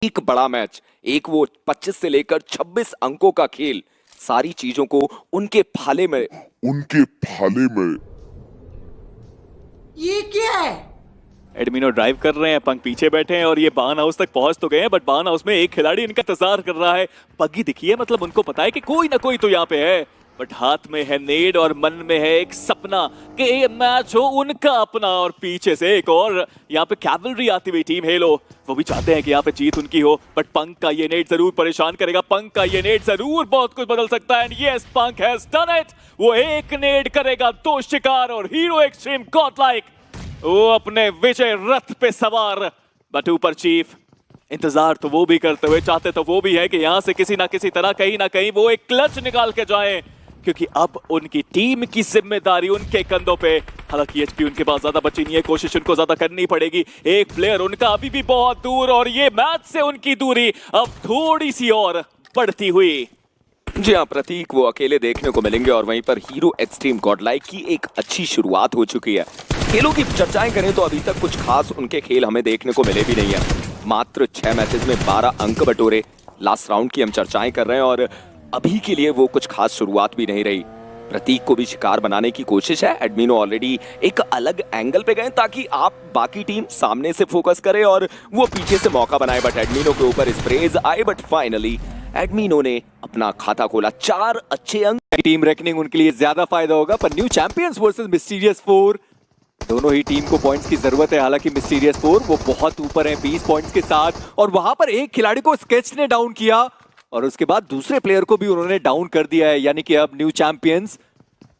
एक बड़ा मैच, एक वो 25 से लेकर 26 अंकों का खेल, सारी चीजों को उनके भाले में ये क्या है? एडमिनो ड्राइव कर रहे हैं, पंक पीछे बैठे हैं और ये बान हाउस तक पहुंच तो गए हैं, बट बान हाउस में एक खिलाड़ी इनका इंतजार कर रहा है। पग्गी दिखी है, मतलब उनको पता है कि कोई ना कोई तो यहाँ पे है, बट हाथ में है नेड और मन में है एक सपना कि ये मैच हो उनका अपना। और पीछे से एक और यहाँ पे कैवलरी आती हुई टीम हेलो, वो भी चाहते हैं कि यहाँ पे जीत उनकी हो, बट पंक का ये नेड जरूर परेशान करेगा। पंक का ये नेड जरूर बहुत कुछ बदल सकता है। Yes, punk has done it. वो एक नेड करेगा, 2 शिकार और हीरो एक्सट्रीम गॉडलाइक वो अपने विजय रथ पे सवार। बट ऊपर चीफ इंतजार तो वो भी करते हुए, चाहते तो वो भी है कि यहां से किसी ना किसी तरह कहीं ना कहीं वो एक क्लच निकाल के जाए, क्योंकि अब उनकी टीम की जिम्मेदारी उनके कंधों पे। हालांकि एचपी उनके पास ज्यादा बची नहीं है, कोशिश उनको ज्यादा करनी पड़ेगी। एक प्लेयर उनका अभी भी बहुत दूर और ये मैच से उनकी दूरी अब थोड़ी सी और बढ़ती हुई। जी हाँ, प्रतीक वो अकेले देखने को मिलेंगे और वहीं पर हीरो एक्सट्रीम गॉडलाइक की एक अच्छी शुरुआत हो चुकी है। खेलों की चर्चाएं करें तो अभी तक कुछ खास उनके खेल हमें देखने को मिले भी नहीं है। मात्र 6 मैचेस में 12 अंक बटोरे। लास्ट राउंड की हम चर्चाएं कर रहे हैं और अभी के लिए वो कुछ खास शुरुआत भी नहीं रही। प्रतीक को भी शिकार बनाने की कोशिश है। एडमिनो ऑलरेडी एक अलग एंगल पे गए ताकि आप बाकी टीम सामने से फोकस करे और वो पीछे से मौका बनाए, बट एडमिनो के ऊपर स्प्रेज आए। बट फाइनली एडमिनो ने अपना खाता खोला, 4 अच्छे अंक। टीम रेकनिंग उनके लिए ज्यादा फायदा होगा, पर न्यू चैंपियंस वर्सेस मिस्टीरियस 4 दोनों ही टीम को पॉइंट्स की जरूरत है। हालांकि मिस्टीरियस 4 वो बहुत ऊपर है 20 पॉइंट्स के साथ, और वहां पर एक खिलाड़ी को स्केच ने डाउन किया और उसके बाद दूसरे प्लेयर को भी उन्होंने डाउन कर दिया है। यानी कि अब न्यू चैंपियंस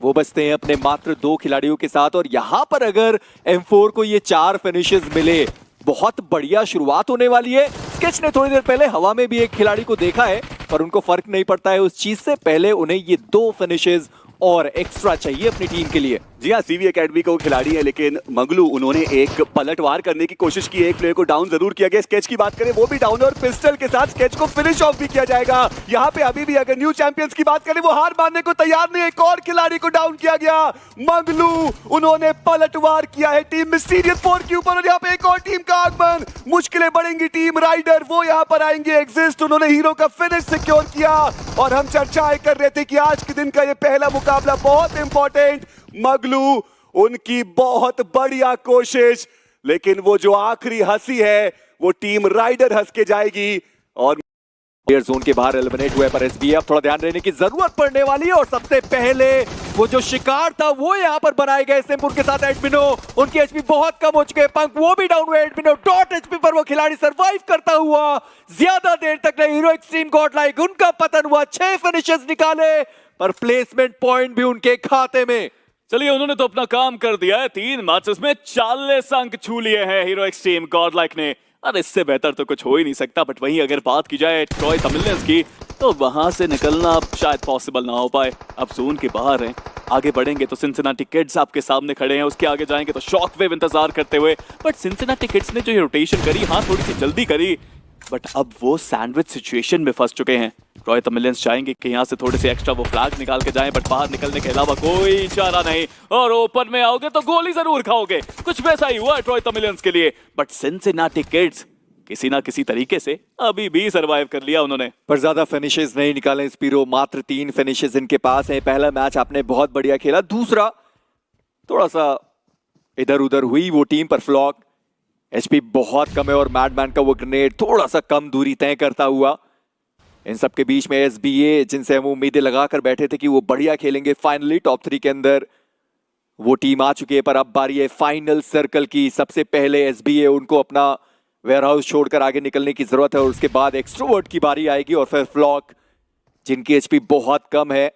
वो बचते हैं अपने मात्र 2 खिलाड़ियों के साथ। और यहां पर अगर M4 को ये 4 फिनिशेस मिले, बहुत बढ़िया शुरुआत होने वाली है। स्केच ने थोड़ी देर पहले हवा में भी एक खिलाड़ी को देखा है, पर उनको फर्क नहीं पड़ता है उस चीज से। पहले उन्हें ये 2 फिनिशेस और एक्स्ट्रा चाहिए अपनी टीम के लिए। जी हाँ, सीवी एकेडमी का वो खिलाड़ी है, लेकिन मंगलू उन्होंने एक पलटवार करने की कोशिश की, एक प्लेयर को डाउन जरूर किया गया। स्केच की बात करें वो भी डाउन है और पिस्टल के साथ स्केच को फिनिश ऑफ भी किया जाएगा। यहाँ पे अभी भी अगर न्यू चैंपियंस की बात करें वो हार मानने को तैयार नहीं, एक और खिलाड़ी को डाउन किया गया। मंगलू उन्होंने पलटवार किया है टीम मिस्टीरियस 4 के ऊपर और यहाँ पे एक और टीम का आगमन। मुश्किलें बढ़ेंगी, टीम राइडर वो यहाँ पर आएंगे। एग्जिस्ट उन्होंने हीरो का फिनिश सिक्योर किया और हम चर्चाएं कर रहे थे कि आज के दिन का ये पहला मुकाबला बहुत इंपॉर्टेंट। मंगलू उनकी बहुत बढ़िया कोशिश, लेकिन वो जो आखिरी हंसी है वो टीम राइडर हंस के जाएगी। और प्लेयर जोन के बाहर एलिमिनेट हुए, पर एसबीएफ थोड़ा ध्यान देने की जरूरत पड़ने वाली है। और सबसे पहले वो जो शिकार था वो यहाँ पर बनाए गए सिंपुर के साथ एडमिनो। उनकी एचपी बहुत कम हो चुके हैं, पंक वो भी डाउन हुए। एडमिनो डॉट एचपी पर वो खिलाड़ी सरवाइव करता हुआ ज्यादा देर तक नहीं। हीरो एक्सट्रीम गॉडलाइक उनका पतन हुआ, 6 फिनिशेस निकाले, पर प्लेसमेंट पॉइंट भी उनके खाते में। चलिए, उन्होंने तो अपना काम कर दिया है। 3 मैचेस में 40 अंक छू लिए हैं हीरो एक्सट्रीम गॉडलाइक ने, और इससे बेहतर तो कुछ हो ही नहीं सकता। बट वहीं अगर बात की जाए ट्रॉय तमिलियंस की, तो वहां से निकलना अब शायद पॉसिबल ना हो पाए। अब जोन के बाहर हैं, आगे बढ़ेंगे तो सिंसिनाटी किड्स आपके सामने खड़े हैं, उसके आगे जाएंगे तो शॉकवेव इंतजार करते हुए। बट सिंसिनाटी किड्स ने जो ये रोटेशन करी, हाँ थोड़ी सी जल्दी करी, बट अब वो सैंडविच सिचुएशन में फंस चुके हैं। रॉय तमिलियंस चाहेंगे कि यहाँ से थोड़े से एक्स्ट्रा वो फ्लैग निकाल के जाएं, बट बाहर निकलने के अलावा कोई चारा नहीं। और ओपन में आओगे तो गोली जरूर खाओगे, कुछ वैसा ही हुआ ट्रॉय तमिलियंस के लिए। बट सिंसिनाटी किड्स किसी ना किसी तरीके से अभी भी सरवाइव कर लिया उन्होंने। पर ज्यादा फिनिशेस नहीं निकाले स्पीरो, मात्र 3 फिनिशेस इनके पास है। पहला मैच आपने बहुत बढ़िया खेला, दूसरा थोड़ा सा इधर उधर हुई वो टीम, पर फ्लॉक एचपी बहुत कम है और मैडमैन का वो ग्रेनेड थोड़ा सा कम दूरी तय करता हुआ। इन सब के बीच में एसबीए, जिनसे हम उम्मीदें लगाकर बैठे थे कि वो बढ़िया खेलेंगे, फाइनली टॉप 3 के अंदर वो टीम आ चुकी है। पर अब बारी है फाइनल सर्कल की। सबसे पहले एसबीए, उनको अपना वेयरहाउस छोड़कर आगे निकलने की जरूरत है, और उसके बाद एक्सट्रोवर्ट की बारी आएगी, और फिर फ्लॉक जिनकी एचपी बहुत कम है,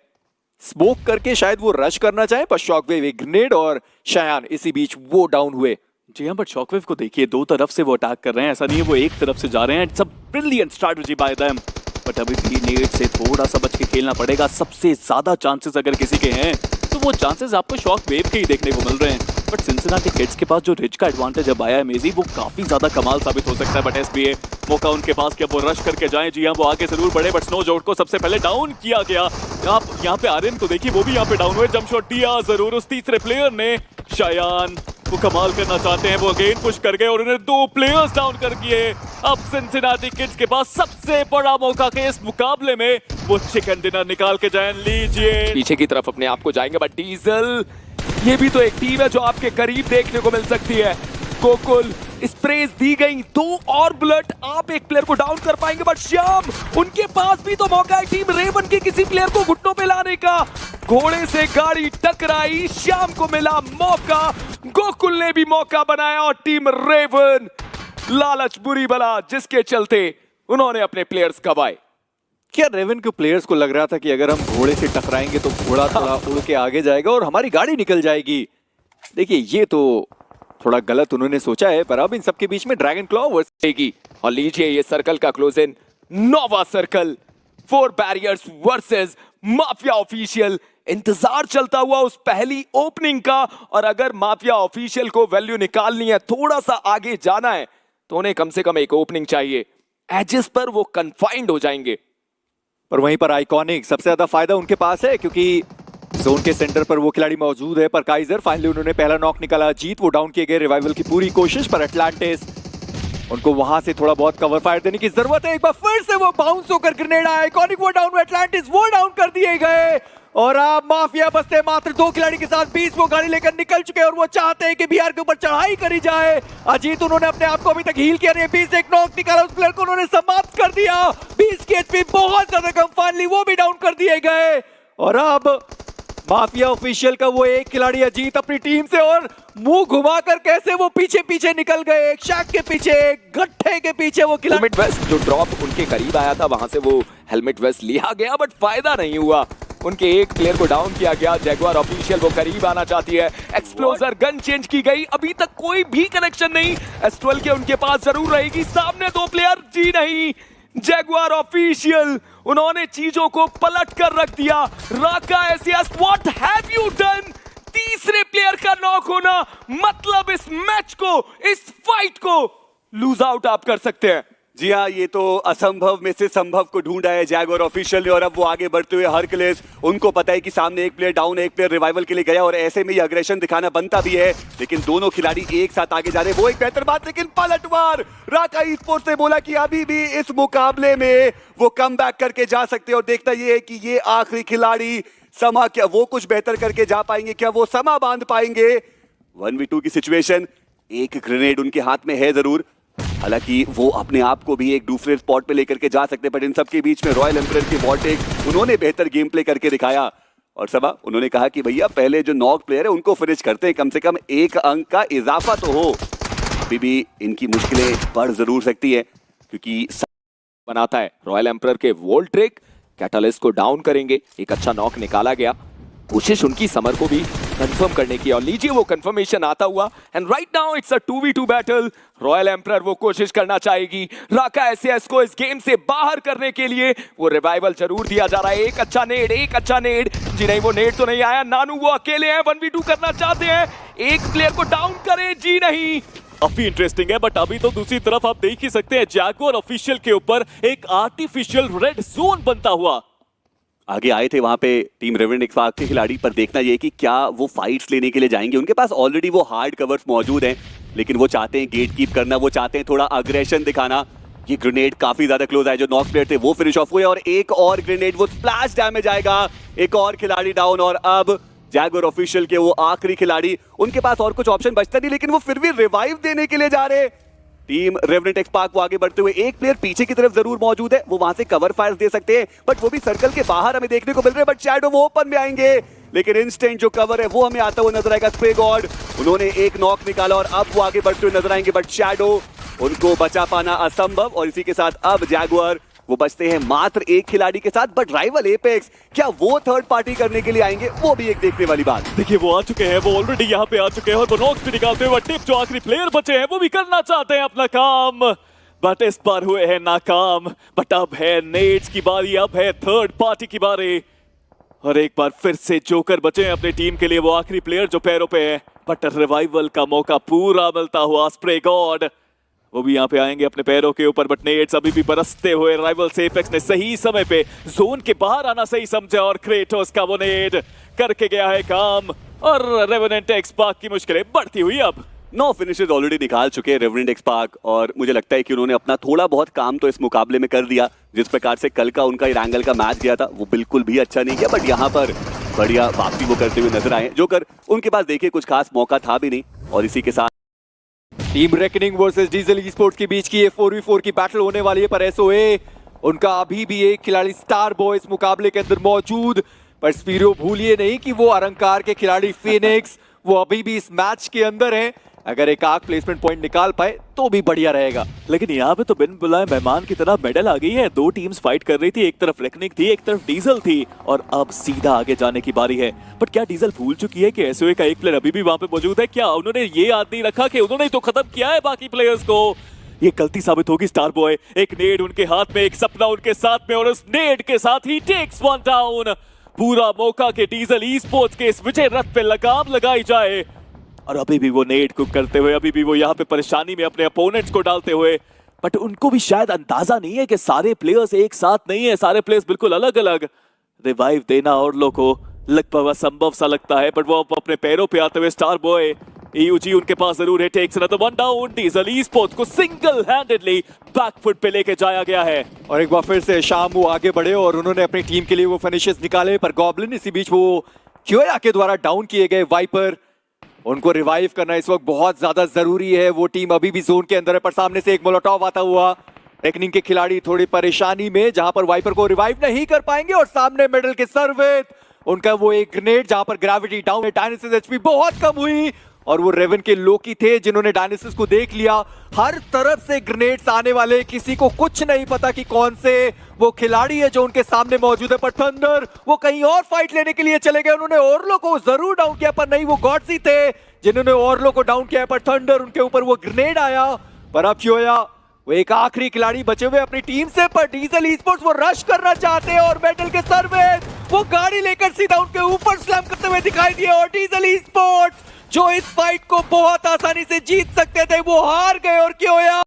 स्मोक करके शायद वो रश करना चाहे, पर शॉकवेव, ग्रेनेड और शयान इसी बीच वो डाउन हुए। जी हाँ, बट शॉकवेव को देखिए, 2 तरफ से वो अटैक कर रहे हैं, ऐसा नहीं है वो एक तरफ से जा रहे हैं। It's a brilliant strategy bye them, but अभी भी नेट से थोड़ा सा बच के खेलना पड़ेगा। सबसे ज्यादा चांसेस अगर किसी के हैं तो वो चांसेस आपको शॉकवेव के ही देखने को मिल रहे हैं। बट सिंसिनाटी किड्स के पास जो रिच का एडवांटेज अब आया है मेजी, वो काफी ज्यादा कमाल साबित हो सकता है। बट एसबीए मौका उनके पास कि अब वो रश करके जाएं। जी हाँ, वो आगे जरूर बढ़े, बट स्नो जोट को सबसे पहले डाउन किया गया। आप यहाँ पे आर्यन को देखिए, वो भी यहाँ पे डाउन हुए। जंप शॉट दिया जरूर उस तीसरे प्लेयर ने। शयान वो कमाल करना चाहते हैं, वो अगेन पुश कर गए और उन्हें 2 प्लेयर्स डाउन कर दिए। अब सिंसिनाटी किड्स के पास सबसे बड़ा मौका के इस मुकाबले में वो चिकन डिनर निकाल के जाए लीजिए। पीछे की तरफ अपने आप को जाएंगे, बट डीजल ये भी तो एक टीम है जो आपके करीब देखने को मिल सकती है। गोकुल स्प्रेज दी गई, 2 और बुलेट, आप एक प्लेयर को डाउन कर पाएंगे, बट श्याम उनके पास भी तो मौका है टीम रेवन के किसी प्लेयर को घुटनों पे लाने का। घोड़े से गाड़ी टकराई, श्याम को मिला मौका, गोकुल ने भी मौका बनाया और टीम रेवन लालच बुरी बला जिसके चलते उन्होंने अपने प्लेयर्स गवाए। क्या रेवन के प्लेयर्स को लग रहा था कि अगर हम घोड़े से टकराएंगे तो घोड़ा थोड़ा उड़ के आगे जाएगा और हमारी गाड़ी निकल जाएगी? देखिए ये तो थोड़ा गलत उन्होंने सोचा है, पर अब इन सबके बीच में ड्रैगन क्लॉ वर्सेगी। और लीजिए ये सर्कल का close in, Nova circle 4 barriers versus mafia official. इंतजार चलता हुआ उस पहली ओपनिंग का, और अगर माफिया ऑफिशियल को वैल्यू निकालनी है, थोड़ा सा आगे जाना है, तो उन्हें कम से कम एक ओपनिंग चाहिए। एजेस पर वो कन्फाइंड हो जाएंगे। पर वहीं पर आइकॉनिक सबसे ज्यादा फायदा उनके पास है, क्योंकि जोन के सेंटर पर वो खिलाड़ी मौजूद है। पर काइजर फाइनली उन्होंने पहला नॉक निकाला, जीत वो डाउन किए गए। रिवाइवल की पूरी कोशिश, पर अटलांटिस उनको वहां से थोड़ा बहुत कवर फायर देने की जरूरत है। एक बार फिर से वो बाउंस होकर ग्रेनेड आया, आइकॉनिक वो डाउन, अटलांटिस वो डाउन कर दिए गए। और अब माफिया बसते मात्र 2 खिलाड़ी के साथ 20 वो गाड़ी लेकर निकल चुके हैं और वो चाहते हैं कि बिहार के ऊपर चढ़ाई करी जाए। अजीत उन्होंने अपने आप को अभी तक हील किया नहीं, 20 एक नॉक निकाला, उस प्लेयर को उन्होंने समाप्त कर दिया। 20 की एचपी बहुत ज्यादा कम, फाइनली वो भी डाउन कर दिए गए। और अब माफिया ऑफिशियल का वो एक खिलाड़ी अजीत अपनी टीम से, और मुंह घुमाकर कैसे वो पीछे पीछे निकल गए, एक शैक के पीछे, एक गट्ठे के पीछे वो खिलाड़ी। हेलमेट वेस्ट जो ड्रॉप उनके करीब आया था, वहां से वो हेलमेट वेस्ट लिया गया, बट फायदा नहीं हुआ। उनके एक प्लेयर को डाउन किया गया। जैगुआर ऑफिशियल वो करीब आना चाहती है, एक्सप्लोजर गन चेंज की गई, अभी तक कोई भी कनेक्शन नहीं। एस12 के उनके पास जरूर रहेगी, सामने 2 प्लेयर, जी नहीं। जैगुआर ऑफिशियल उन्होंने चीजों को पलट कर रख दिया। राका एसियस, व्हाट हैव यू डन? तीसरे प्लेयर का नॉक होना मतलब इस मैच को, इस फाइट को लूज आउट आप कर सकते हैं। जी हाँ, ये तो असंभव में से संभव को ढूंढा है जैगुआर ऑफिशियल ने, और अब वो आगे बढ़ते हुए हरक्यूलिस, उनको पता है कि सामने एक प्लेयर डाउन, एक प्लेयर रिवाइवल के लिए गया, और ऐसे में ये अग्रेशन दिखाना बनता भी है। लेकिन दोनों खिलाड़ी एक साथ आगे जा रहे, वो एक बेहतर बात, लेकिन पलटवार राका ई-स्पोर्ट्स ने बोला कि अभी भी इस मुकाबले में वो कम बैक करके जा सकते हैं। और देखना ये है कि ये आखिरी खिलाड़ी समा, क्या वो कुछ बेहतर करके जा पाएंगे, क्या वो समा बांध पाएंगे? 1v2 की सिचुएशन, एक ग्रेनेड उनके हाथ में है जरूर, हालांकि वो अपने आप को भी एक दूसरे स्पॉट पे लेकर के जा सकते, बट इन सब के बीच में रॉयल एम्परर की वॉल्टेक उन्होंने बेहतर गेम प्ले करके दिखाया। और सभा उन्होंने कहा कि भैया पहले जो नॉक प्लेयर है उनको फिनिश करते हैं, कम से कम 1 अंक का इजाफा तो हो। अभी भी इनकी मुश्किलें बढ़ जरूर सकती है, क्योंकि बनाता है रॉयल एम्परर के वोल्ट्रिक, कैटलिस्ट को डाउन करेंगे। एक अच्छा नॉक निकाला गया, कोशिश उनकी समर को भी कंफर्म करने की, और लीजिए वो कंफर्मेशन आता हुआ। And right now it's a 2v2 battle. Royal emperor वो कोशिश करना चाहेगी राका एसएस को इस गेम से बाहर करने के लिए। वो रिवाइवल जरूर दिया जा रहा है, एक अच्छा नेड, एक अच्छा नेड, जी नहीं वो नेड तो नहीं आया। नानू वो अकेले हैं, 1v2 करना चाहते हैं, एक प्लेयर को डाउन करें, जी नहीं। काफी इंटरेस्टिंग है, बट अभी तो दूसरी तरफ आप देख ही सकते हैं जैगुआर ऑफिशियल के ऊपर एक आर्टिफिशियल रेड जोन बनता हुआ। आगे आए थे वहां पे टीम रेवन एक्सपार्क के खिलाड़ी, पर देखना ये कि क्या वो फाइट्स लेने के लिए जाएंगे। उनके पास ऑलरेडी वो हार्ड कवर्स मौजूद हैं, लेकिन वो चाहते हैं गेट कीप करना, वो चाहते हैं थोड़ा अग्रेशन दिखाना। ये ग्रेनेड काफी ज्यादा क्लोज आए, जो नॉक प्लेयर थे वो फिनिश ऑफ हुए, और एक और ग्रेनेड, वो स्प्लैश डैमेज आएगा, एक और खिलाड़ी डाउन। और अब जैगुआर ऑफिशियल के वो आखिरी खिलाड़ी, उनके पास और कुछ ऑप्शन बचता नहीं, लेकिन वो फिर भी रिवाइव देने के लिए जा रहे। टीम रेवनेंट एक्सपार्क वो आगे बढ़ते हुए, एक प्लेयर पीछे की तरफ जरूर मौजूद है, वो वहां से कवर फायर दे सकते हैं, बट वो भी सर्कल के बाहर हमें देखने को मिल रहे हैं। बट शैडो वो ओपन में आएंगे, लेकिन इंस्टेंट जो कवर है वो हमें आता हुआ नजर आएगा। स्प्रे गॉड उन्होंने एक नॉक निकाला और अब वो आगे बढ़ते हुए नजर आएंगे, बट शैडो उनको बचा पाना असंभव। और इसी के साथ अब जैगुआर वो बचते हैं मात्र एक खिलाड़ी के साथ, बट राइवल एपेक्स क्या वो थर्ड पार्टी करने के लिए आएंगे, वो भी एक देखने वाली बात। देखिए वो आ चुके हैं, वो ऑलरेडी यहाँ पे आ चुके हैं, और वो नॉक्स भी निकालते हुए टिप जो आखिरी प्लेयर बचे हैं वो भी करना चाहते हैं अपना काम, बट इस बार हुए हैं नाकाम। बट अब है नेड्स की बारी, अब है थर्ड पार्टी की बारी, और एक बार फिर से जोकर बचे हैं अपनी टीम के लिए, वो आखिरी प्लेयर जो पैरों पे है। बट रिवाइवल का मौका पूरा मिलता हुआ स्प्रे गॉड वो भी यहाँ पे आएंगे अपने पैरों के ऊपर, बट नेड्स अभी भी बरसते हुए। राइवल से एपेक्स ने सही समय पे जोन के बाहर आना सही समझा, और क्रेटोस का वो नेड करके गया है काम। और रेवेनेंट एक्सपार्क की मुश्किलें बढ़ती हुई अब 9 फिनिशेस ऑलरेडी निकाल चुके हैं रेवेनेंट एक्सपार्क, और मुझे लगता है कि उन्होंने अपना थोड़ा बहुत काम तो इस मुकाबले में कर दिया। जिस प्रकार से कल का उनका इरांगल का मैच गया था वो बिल्कुल भी अच्छा नहीं गया, बट यहाँ पर बढ़िया वापसी वो करते हुए नजर आए। जोकर उनके पास देखिए कुछ खास मौका था भी नहीं, और इसी के साथ team reckoning versus diesel esports के बीच की ये 4v4 की बैटल होने वाली है, पर एसओए उनका अभी भी एक खिलाड़ी स्टार बॉय इस मुकाबले के अंदर मौजूद। पर स्पीरो भूलिए नहीं कि वो अलंकार के खिलाड़ी फिनिक्स वो अभी भी इस मैच के अंदर हैं। अगर एक आग प्लेसमेंट पॉइंट निकाल पाए तो भी बढ़िया रहेगा। लेकिन यहाँ पे तो बिन बुलाए मेहमान की तरह मेडल आ गई है। 2 टीम्स फाइट कर रही थी, एक तरफ रेकनिंग थी, एक तरफ डीजल थी, और अब सीधा आगे जाने की बारी है। बट क्या डीजल भूल चुकी है कि एसओए का एक प्लेयर अभी भी वहां पे मौजूद है? क्या उन्होंने ये याद नहीं रखा कि उन्होंने तो खत्म किया है बाकी प्लेयर्स को? ये गलती साबित होगी स्टार बॉय। एक नेड उनके हाथ में, एक सपना उनके साथ में, और उस नेड के साथ ही टेक्स 1 डाउन। पूरा मौका के डीजल ई-स्पोर्ट्स के इस विजय रथ पे लगाम लगाई जाए, और अभी भी वो नेड कुक करते हुए, अभी भी वो यहाँ पे परेशानी में अपने अपोनेंट्स को डालते हुए। बट उनको भी शायद अंदाजा नहीं है कि सारे प्लेयर्स एक साथ नहीं है, सारे प्लेयर्स बिल्कुल अलग अलग। रिवाइव देना और लोगों को लगभग असंभव सा लगता है, बट वो अपने पैरों पे आते हुए स्टार बॉय EUG उनके पास जरूर है। Takes another 1 down. Diesel esports को सिंगल हैंडेडली बैकफुट पे लेके जाया गया है। और एक बार फिर से शाम वो आगे बढ़े और उन्होंने अपनी टीम के लिए वो फिनिशेस निकाले, पर गॉब्लिन इसी बीच वो क्योया के द्वारा डाउन किए गए वाइपर, उनको रिवाइव करना इस वक्त बहुत ज्यादा जरूरी है। वो टीम अभी भी जोन के अंदर है, पर सामने से एक मोलोटॉव आता हुआ। रेकनिंग के खिलाड़ी थोड़ी परेशानी में, जहां पर वाइपर को रिवाइव नहीं कर पाएंगे, और सामने मेडल के सर्वित उनका वो एक ग्रेनेड जहां पर ग्रेविटी डाउन है। डायनेसिस एचपी बहुत कम हुई, और वो रेवन के लोकी थे जिन्होंने डायनेसिस को देख लिया। हर तरफ से ग्रेनेड्स आने वाले, किसी को कुछ नहीं पता कि कौन से वो खिलाड़ी है जो उनके सामने मौजूद है। पर थंडर वो कहीं और फाइट लेने के लिए चले गए। उन्होंने ओरलो को जरूर डाउन किया, पर नहीं, वो गॉड्स ही थे जिन्होंने ओरलो को डाउन किया। पर थंडर उनके ऊपर वो ग्रेनेड आया, पर अब क्योया वो एक आखिरी खिलाड़ी बचे हुए अपनी टीम से। पर डीजल ई-स्पोर्ट्स वो रश करना चाहते हैं, और मेडल के सर्विस वो गाड़ी लेकर सीधा उनके ऊपर स्लैम करते हुए दिखाई दिए। और डीजल ई-स्पोर्ट्स जो इस फाइट को बहुत आसानी से जीत सकते थे वो हार गए। और क्योया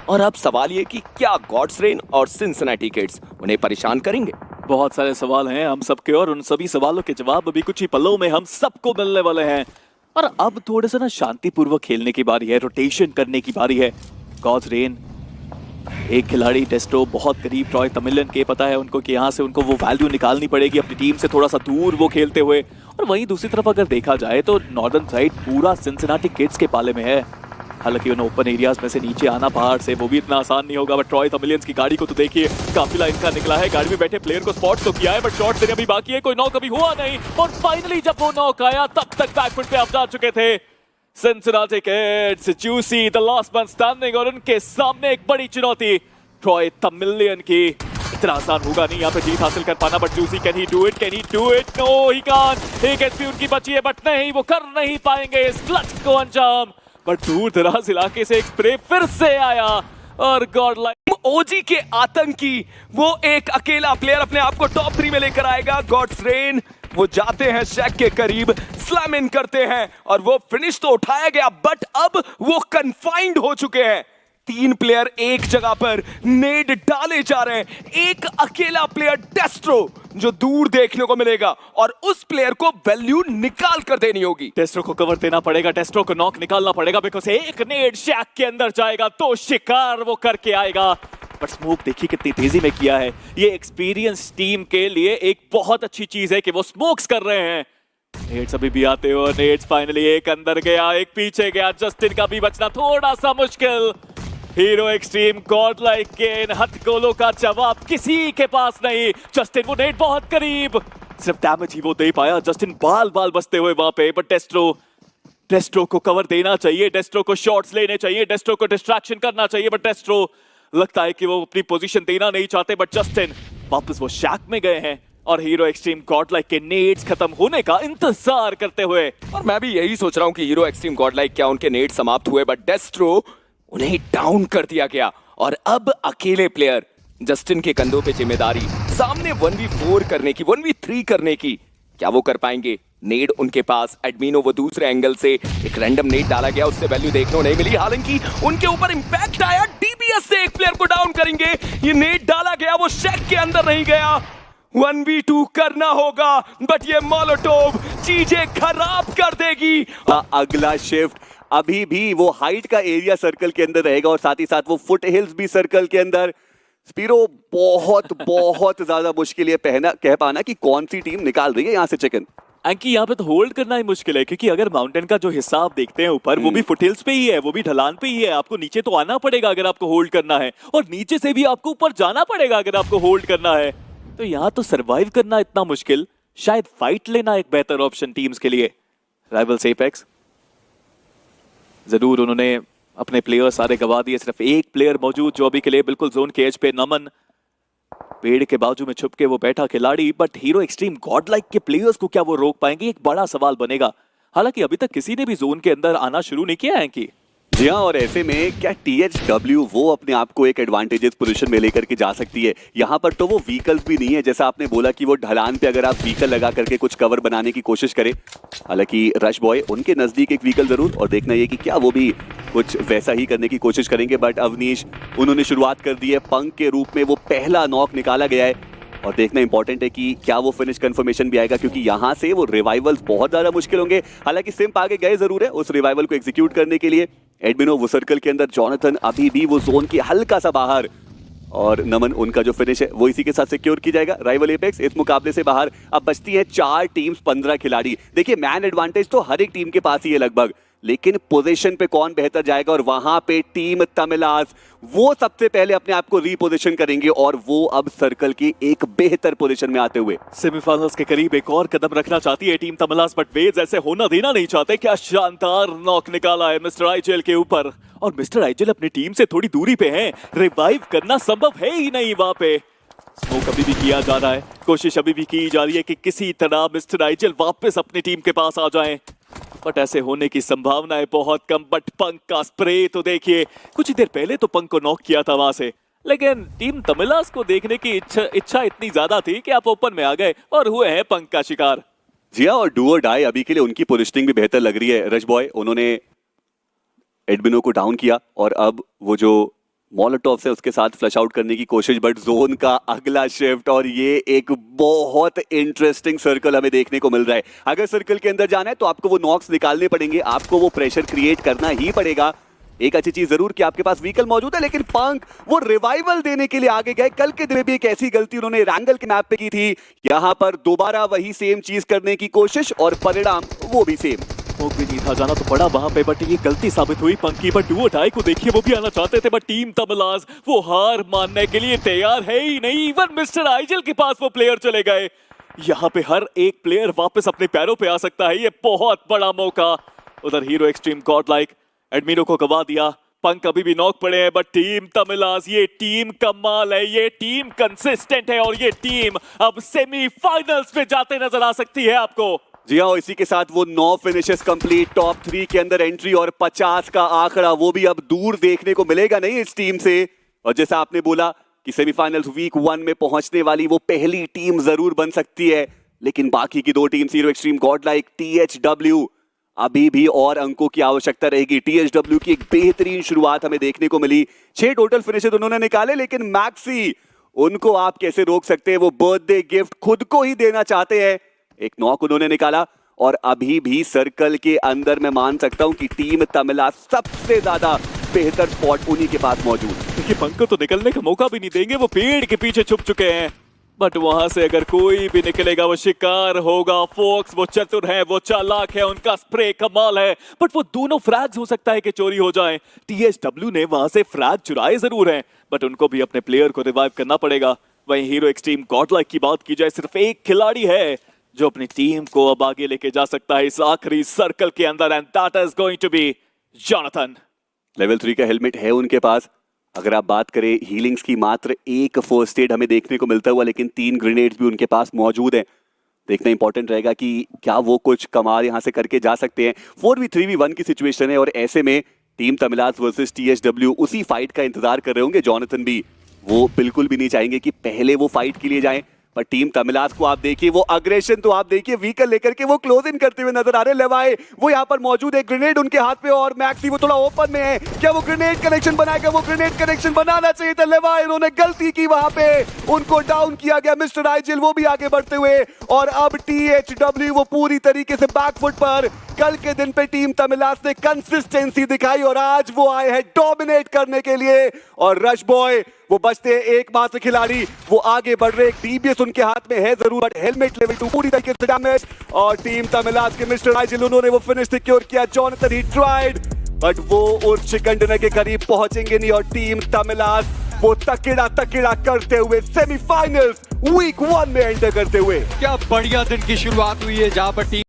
और अब सवाल ये कि क्या गॉड्स रेन और सिंसिनेटी किड्स उन्हें परेशान करेंगे? बहुत सारे सवाल हैं हम सबके, और उन सभी सवालों के जवाब अभी कुछ ही पलों में हम सबको मिलने वाले हैं। और अब थोड़े से ना शांतिपूर्वक खेलने की बारी है, रोटेशन करने की बारी है। गॉड्स रेन एक खिलाड़ी डेस्ट्रो बहुत करीब ट्रॉय तमिलियन के, पता है उनको कि यहाँ से उनको वो वैल्यू निकालनी पड़ेगी अपनी टीम से थोड़ा सा दूर वो खेलते हुए। और वहीं दूसरी तरफ अगर देखा जाए तो नॉर्दर्न साइड पूरा सिंसिनेटी किड्स के पाले में है। हालांकि उन्हें ओपन एरियाज में से नीचे आना पहाड़ से वो भी इतना आसान नहीं होगा। बट ट्रॉय तमिलियंस की गाड़ी को तो देखिए, काफिला इनका निकला है, गाड़ी में बैठे प्लेयर को स्पॉट तो किया है, बट शॉट देने अभी बाकी है, कोई नॉक अभी हुआ नहीं। और फाइनली जब वो नॉक आया तब तक बैकफुट पे आप जा चुके थे Cincinnati kids, juicy the last man standing, और उनके सामने एक बड़ी चुनौती ट्रॉय तमिलियन की। इतना आसान होगा नहीं यहाँ पे जीत हासिल कर पाना, but Juicy can he do it, can he do it? No he can't. एक एचपी उनकी बची है, बट नहीं, वो कर नहीं पाएंगे इस क्लच को अंजाम। बट दूर दराज इलाके से एक स्प्रे फिर से आया, और गॉडलाइक ओजी के आतंकी वो एक अकेला प्लेयर अपने आप को टॉप 3 में लेकर आएगा। गॉड्स रेन वो जाते हैं शैक के करीब, स्लैम इन करते हैं, और वो फिनिश तो उठाया गया, बट अब वो कन्फाइंड हो चुके हैं। 3 प्लेयर एक जगह पर नेड डाले जा रहे हैं। एक अकेला प्लेयर डेस्ट्रो जो दूर देखने को मिलेगा, और उस प्लेयर को वैल्यू निकाल कर देनी होगी। डेस्ट्रो को कवर देना पड़ेगा, डेस्ट्रो को नॉक निकालना पड़ेगा, बिकॉज एक नेड शैक के अंदर जाएगा तो शिकार वो करके आएगा। बट स्मोक देखिए कितनी तेजी में किया है। ये एक्सपीरियंस टीम के लिए एक बहुत अच्छी चीज है कि वो स्मोक्स कर रहे हैं। नेड्स अभी भी आते हो, नेड्स फाइनली एक अंदर गया, एक पीछे गया। जस्टिन का भी बचना थोड़ा सा मुश्किल। हीरो एक्सट्रीम गॉडलाइक के इन हथगोलों का जवाब किसी के पास नहीं। जस्टिन वो नेट बहुत करीब, सिर्फ डैमेज ही वो दे पाया। जस्टिन बाल बाल बचते हुए वहां पे, बट डेस्ट्रो को कवर देना चाहिए, डेस्ट्रो को शॉट्स लेने चाहिए, डेस्ट्रो को डिस्ट्रैक्शन करना चाहिए, बट डेस्ट्रो लगता है कि वो अपनी पोजीशन देना नहीं चाहते। बट जस्टिन वापस वो शैक में गए हैं, और हीरो एक्सट्रीम गॉडलाइक के नेड्स खत्म होने का इंतजार करते हुए। और मैं भी यही सोच रहा हूं कि हीरो एक्सट्रीम गॉडलाइक क्या उनके नेड समाप्त हुए, बट डेस्ट्रो उन्हें डाउन कर दिया गया, और अब अकेले प्लेयर जस्टिन के कंधों पे जिम्मेदारी सामने 1v4 करने की, 1v3 करने की। क्या वो कर पाएंगे? नेड उनके पास, एडमिनो वो दूसरे एंगल से एक रैंडम नेड डाला गया, उससे वैल्यू देखने को नहीं मिली। हालांकि उनके ऊपर इंपैक्ट आया, डीबीएस से एक प्लेयर को डाउन करेंगे। ये नेड डाला गया, वो शैक के अंदर नहीं गया। 1v2 करना होगा, बट ये मोलोटोव चीजें खराब कर देगी। अगला शिफ्ट अभी भी वो हाइट का एरिया सर्कल के अंदर रहेगा और साथ ही साथ वो फुट हिल्स भी सर्कल के अंदर। स्पीरो बहुत बहुत ज्यादा मुश्किल ये कह पाना कि कौन सी टीम निकाल रही है यहाँ से चिकन। एंकी यहाँ पे तो होल्ड करना ही मुश्किल है, क्योंकि अगर माउंटेन का जो हिस्सा आप देखते हैं ऊपर, वो भी फुटहिल्स पे ही है, वो भी ढलान पे ही है। आपको नीचे तो आना पड़ेगा अगर आपको होल्ड करना है, और नीचे से भी आपको ऊपर जाना पड़ेगा अगर आपको होल्ड करना है। तो यहाँ तो सरवाइव करना इतना मुश्किल, शायद फाइट लेना एक बेहतर ऑप्शन टीम्स के लिए। राइवल्स एपेक्स जरूर उन्होंने अपने प्लेयर सारे गवा दिए, सिर्फ एक प्लेयर मौजूद जो अभी के लिए बिल्कुल जोन के एज पे, नमन पेड़ के बाजू में छुप के वो बैठा खिलाड़ी। But hero extreme God like के प्लेयर्स को क्या वो रोक पाएंगे, एक बड़ा सवाल बनेगा। हालांकि अभी तक किसी ने भी जोन के अंदर आना शुरू नहीं किया है कि जी हाँ, और ऐसे में क्या THW वो अपने आप को एक एडवांटेजेस पोजीशन में लेकर के जा सकती है। यहाँ पर तो वो व्हीकल्स भी नहीं है, जैसा आपने बोला कि वो ढलान पे अगर आप व्हीकल लगा करके कुछ कवर बनाने की कोशिश करें। हालांकि रश बॉय उनके नजदीक एक व्हीकल जरूर, और देखना ये कि क्या वो भी कुछ वैसा ही करने की कोशिश करेंगे। बट अवनीश उन्होंने शुरुआत कर दी है, पंक के रूप में वो पहला नॉक निकाला गया है, और देखना इंपॉर्टेंट है कि क्या वो फिनिश कंफर्मेशन भी आएगा, क्योंकि यहाँ से वो रिवाइवल्स बहुत ज्यादा मुश्किल होंगे। हालांकि सिम्प आगे गए जरूर है उस रिवाइवल को एग्जीक्यूट करने के लिए। एडमिनो वो सर्कल के अंदर, जॉनथन अभी भी वो जोन के हल्का सा बाहर, और नमन उनका जो फिनिश है वो इसी के साथ सिक्योर की जाएगा। राइवल एपेक्स इस मुकाबले से बाहर। अब बचती है 4 टीम्स 15 खिलाड़ी। देखिए मैन एडवांटेज तो हर एक टीम के पास ही है लगभग, लेकिन पोजीशन पे कौन बेहतर जाएगा, और वहां पे टीम तमिलास वो सबसे पहले अपने आप को रीपोजिशन करेंगे, और वो अब सर्कल की एक बेहतर पोजीशन में आते हुए सेमीफाइनल्स के करीब एक और कदम रखना चाहती है टीम तमिलास, बट वेज ऐसे होना देना नहीं चाहते। क्या शानदार नॉक निकाला है मिस्टर आईजेल के ऊपर, और मिस्टर आईजेल अपनी टीम से थोड़ी दूरी पे हैं, रिवाइव करना संभव है ही नहीं वहां पे। स्मोक अभी भी किया जा रहा है, कोशिश अभी भी की जा रही है कि किसी तरह मिस्टर आईजेल वापस अपनी टीम के पास आ जाएं, बट ऐसे होने की संभावनाएं बहुत कम। बट पंक का स्प्रे तो देखिए, कुछ ही देर पहले तो पंक को नॉक किया था वहां से, लेकिन टीम तमिलास को देखने की इच्छा इतनी ज्यादा थी कि आप ओपन में आ गए और हुए हैं पंक का शिकार। जी हाँ, और डू और डाई अभी के लिए उनकी पोजिशनिंग भी बेहतर लग रही है। रश बॉय उन्होंने एडमिनो को डाउन किया, और अब वो जो मोलोटोव से उसके साथ फ्लश आउट करने की कोशिश। बट जोन का अगला शिफ्ट, और ये एक बहुत इंटरेस्टिंग सर्कल हमें देखने को मिल रहा है। अगर सर्कल के अंदर जाना है तो आपको वो नॉक्स निकालने पड़ेंगे, आपको वो प्रेशर क्रिएट करना ही पड़ेगा। एक अच्छी चीज जरूर कि आपके पास व्हीकल मौजूद है, लेकिन पंक वो रिवाइवल देने के लिए आगे गए। कल के दिन में भी एक ऐसी गलती उन्होंने रैंगल के मैप पे की थी, यहाँ पर दोबारा वही सेम चीज करने की कोशिश, और परिणाम वो भी सेम। स्मोक भी नहीं था, जाना तो पड़ा वहां पे, बट ये गलती साबित हुई पंक की। बट डू और डाई को देखिए, वो भी आना चाहते थे, बट टीम तमिलास वो हार मानने के लिए तैयार है ही नहीं। इवन मिस्टर आईजेल के पास वो प्लेयर चले गए। यहाँ पे हर एक प्लेयर वापस अपने पैरों पे आ सकता है, ये बहुत बड़ा मौका। उधर हीरो एक्सट्रीम गॉड लाइक एडमिनो को गवा दिया, पंक अभी भी नॉक पड़े हैं, बट टीम तमिलास ये टीम कमाल है, ये टीम कंसिस्टेंट है, और ये टीम अब सेमीफाइनल्स में जाते नजर आ सकती है आपको। जी हाँ, इसी के साथ वो 9 फिनिशेस कंप्लीट, टॉप 3 के अंदर एंट्री, और 50 का आंकड़ा वो भी अब दूर देखने को मिलेगा नहीं इस टीम से। और जैसा आपने बोला कि सेमीफाइनल्स वीक 1 में पहुंचने वाली वो पहली टीम जरूर बन सकती है, लेकिन बाकी की 2 teams hero extreme God like THW अभी भी और अंकों की आवश्यकता रहेगी। THW की एक बेहतरीन शुरुआत हमें देखने को मिली, 6 टोटल फिनिशेस उन्होंने निकाले, लेकिन मैक्सी उनको आप कैसे रोक सकते हैं, वो बर्थडे गिफ्ट खुद को ही देना चाहते हैं। एक नॉक उन्होंने निकाला, और अभी भी सर्कल के अंदर मैं मान सकता हूं कि टीम तमिलास सबसे ज्यादा बेहतर स्पॉट उन्हीं के पास मौजूद। देखिए पंक को तो निकलने का मौका भी नहीं देंगे, वो पेड़ के पीछे छुप चुके हैं, बट वहां से अगर कोई भी निकलेगा वो शिकार होगा। फोक्स वो चतुर है, वो चालाक है, उनका स्प्रे कमाल है, बट वो दोनों फ्रैग्स हो सकता है कि चोरी हो जाएं। THW ने वहां से फ्रैग चुराए जरूर हैं, बट उनको भी अपने प्लेयर को रिवाइव करना पड़ेगा। वहीं हीरो एक्सट्रीम गॉड लाइक की बात की जाए, सिर्फ एक खिलाड़ी है जो अपनी टीम को अब आगे लेके जा सकता है इस आखिरी सर्कल के अंदर, and that is going to be Jonathan. Level 3 का हेलमेट है उनके पास। अगर आप बात करें हीलिंग्स की, मात्र एक फर्स्ट एड हमें देखने को मिलता हुआ, लेकिन 3 ग्रेनेड्स भी उनके पास मौजूद हैं। देखना इंपॉर्टेंट रहेगा कि क्या वो कुछ कमाल यहां से करके जा सकते हैं। 4v3v1 की सिचुएशन है, और ऐसे में टीम तमिलास वर्सेस THW उसी फाइट का इंतजार कर रहे होंगे। जॉनथन भी वो बिल्कुल भी नहीं चाहेंगे कि पहले वो फाइट के लिए जाएं, पर टीम तमिलास को आप देखिए, वो अग्रेशन तो आप देखिए, व्हीकल लेकर के वो क्लोज इन करते हुए नजर आ रहे हैं। लेवाई वो यहाँ पर मौजूद है, ग्रेनेड उनके हाथ पे और मैक्सी वो थोड़ा ओपन में है। क्या वो ग्रेनेड कनेक्शन बनाएगा? वो ग्रेनेड कनेक्शन बनाना चाहिए था लेवाई, उन्होंने गलती की, वहां पे उनको डाउन किया गया। मिस्टर आइजिल वो भी आगे बढ़ते हुए और अब THW वो पूरी तरीके से बैकफुट पर। कल के दिन पे टीम तमिलास ने कंसिस्टेंसी दिखाई और आज वो आए हैं डोमिनेट करने के लिए। और रश बॉय वो बचते हैं एकमात्र खिलाड़ी, वो आगे बढ़ रहे। DBS उनके हाथ में है जरूर, बट हेलमेट लेवल 2 पूरी तरीके से डैमेज। और टीम तमिलास के मिस्टर आइजिल उन्होंने वो फिनिश सिक्योर किया। जॉनथन ही ट्राइड बट वो उस चिकन डिनर के करीब पहुंचेंगे नहीं। और टीम तमिलास वो तकेड़ा करते हुए सेमीफाइनल्स वीक 1 में एंटर करते हुए। क्या बढ़िया दिन की शुरुआत हुई है जहां पर टीम